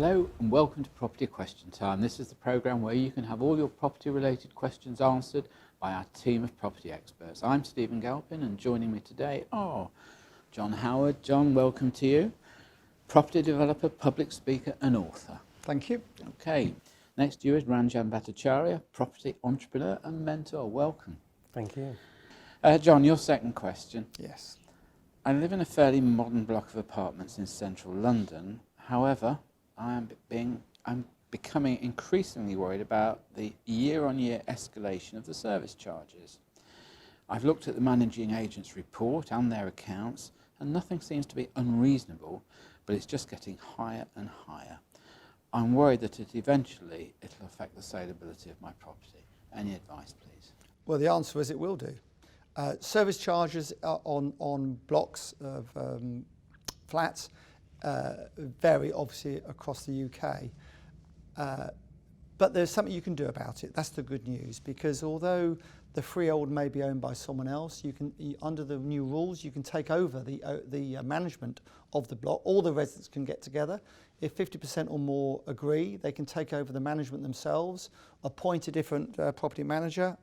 Hello and welcome to Property Question Time. This is the programme where you can have all your property related questions answered by our team of property experts. I'm Stephen Galpin and joining me today are John Howard. John, welcome to you. Property developer, public speaker and author. Thank you. Okay, next to you is Ranjan Bhattacharya, property entrepreneur and mentor. Welcome. Thank you. John, your second question. Yes. I live in a fairly modern block of apartments in central London. However, I'm becoming increasingly worried about the year-on-year escalation of the service charges. I've looked at the managing agent's report and their accounts, and nothing seems to be unreasonable, but it's just getting higher and higher. I'm worried that eventually it'll affect the saleability of my property. Any advice, please? Well, the answer is it will do. Service charges on blocks of flats vary obviously across the UK, but there's something you can do about it. That's the good news, because although the freehold may be owned by someone else, under the new rules you can take over the management of the block. All the residents can get together. If 50% or more agree, they can take over the management themselves, appoint a different property manager,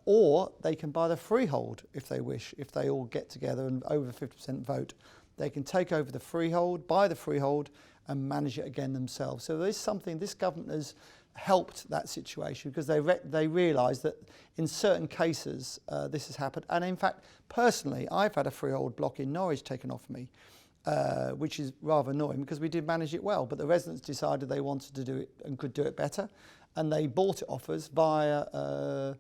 or they can buy the freehold if they wish. If they all get together and over 50% vote, they can take over the freehold, buy the freehold and manage it again themselves. So there's something, this government has helped that situation, because they realise that in certain cases this has happened. And in fact, personally, I've had a freehold block in Norwich taken off me, which is rather annoying because we did manage it well, but the residents decided they wanted to do it and could do it better, and they bought it off us via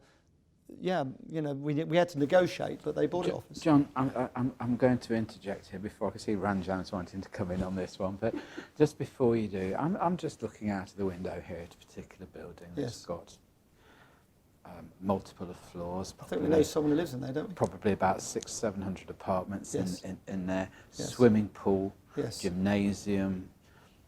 we had to negotiate, but they bought it off us. John, I'm going to interject here before I can see Ranjan's wanting to come in on this one, but just before you do, I'm just looking out of the window here at a particular building that's got multiple of floors. I think we know someone who lives in there, don't we? Probably about 600-700 apartments in there, Yes. Swimming pool, Yes. gymnasium,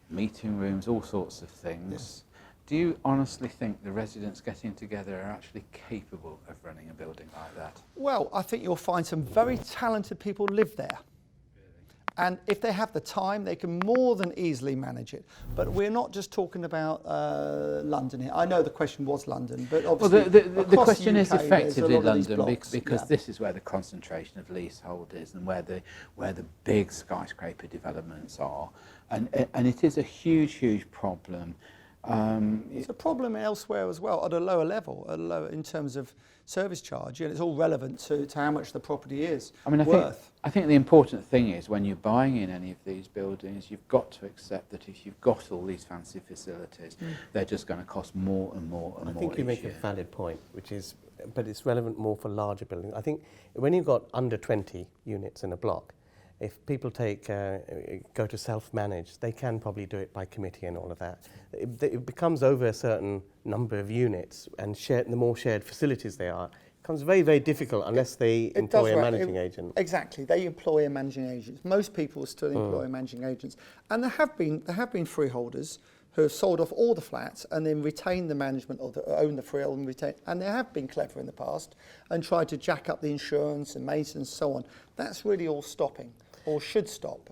meeting rooms, all sorts of things. Yes. Do you honestly think the residents getting together are actually capable of running a building like that? Well, I think you'll find some very talented people live there. Really? And if they have the time, they can more than easily manage it. But we're not just talking about London here. I know the question was London, but obviously the question is effectively London, because this is where the concentration of leasehold is and where the big skyscraper developments are. And it is a huge problem. It's a problem elsewhere as well, at a lower level, in terms of service charge, and it's all relevant to how much the property is worth. I think the important thing is when you're buying in any of these buildings, you've got to accept that if you've got all these fancy facilities, they're just going to cost more and more and more. I think you make a valid point, but it's relevant more for larger buildings. I think when you've got under 20 units in a block, if people go to self-manage, they can probably do it by committee and all of that. It becomes over a certain number of units, and the more shared facilities there are, it becomes very difficult unless they employ a managing agent. Exactly, they employ a managing agent. Most people still employ managing agents, and there have been freeholders who have sold off all the flats and then retained the management or own the freehold and they have been clever in the past and tried to jack up the insurance and maintenance and so on. That's really all stopping, or should stop.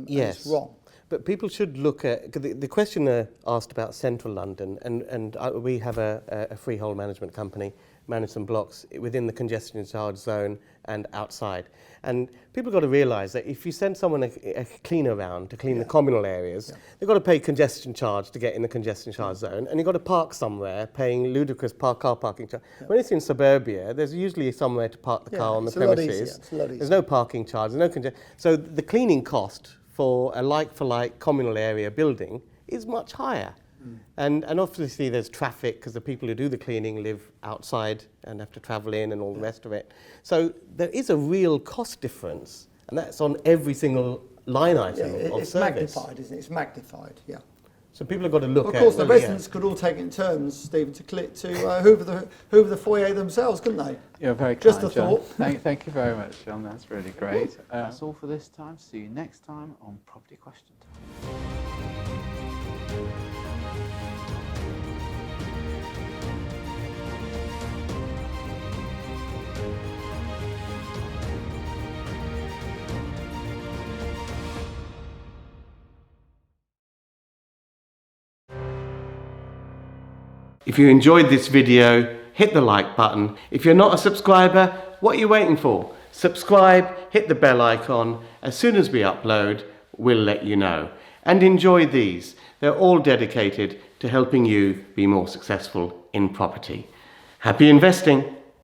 Yes, it's wrong. But people should look at the questioner asked about central London, and we have a freehold management company, manage some blocks within the congestion charge zone and outside. And people got to realise that if you send someone a cleaner around to clean the communal areas, they've got to pay congestion charge to get in the congestion charge zone, and you've got to park somewhere, paying ludicrous car parking charge. When it's in suburbia, there's usually somewhere to park the car on the premises. There's no parking charge, there's no congestion. So the cleaning cost for a like-for-like communal area building is much higher. And obviously there's traffic because the people who do the cleaning live outside and have to travel in and all the rest of it. So there is a real cost difference, and that's on every single line item of service. It's magnified, isn't it? It's magnified, yeah. So people have got to look at... Of course, the residents could all take it in turns, Stephen, to hoover the foyer themselves, couldn't they? You're very kind, Just a John. thought. Thank you very much, John. That's really great. That's all for this time. See you next time on Property Question Time. If you enjoyed this video, hit the like button. If you're not a subscriber, what are you waiting for? Subscribe, hit the bell icon. As soon as we upload, we'll let you know. And enjoy these. They're all dedicated to helping you be more successful in property. Happy investing!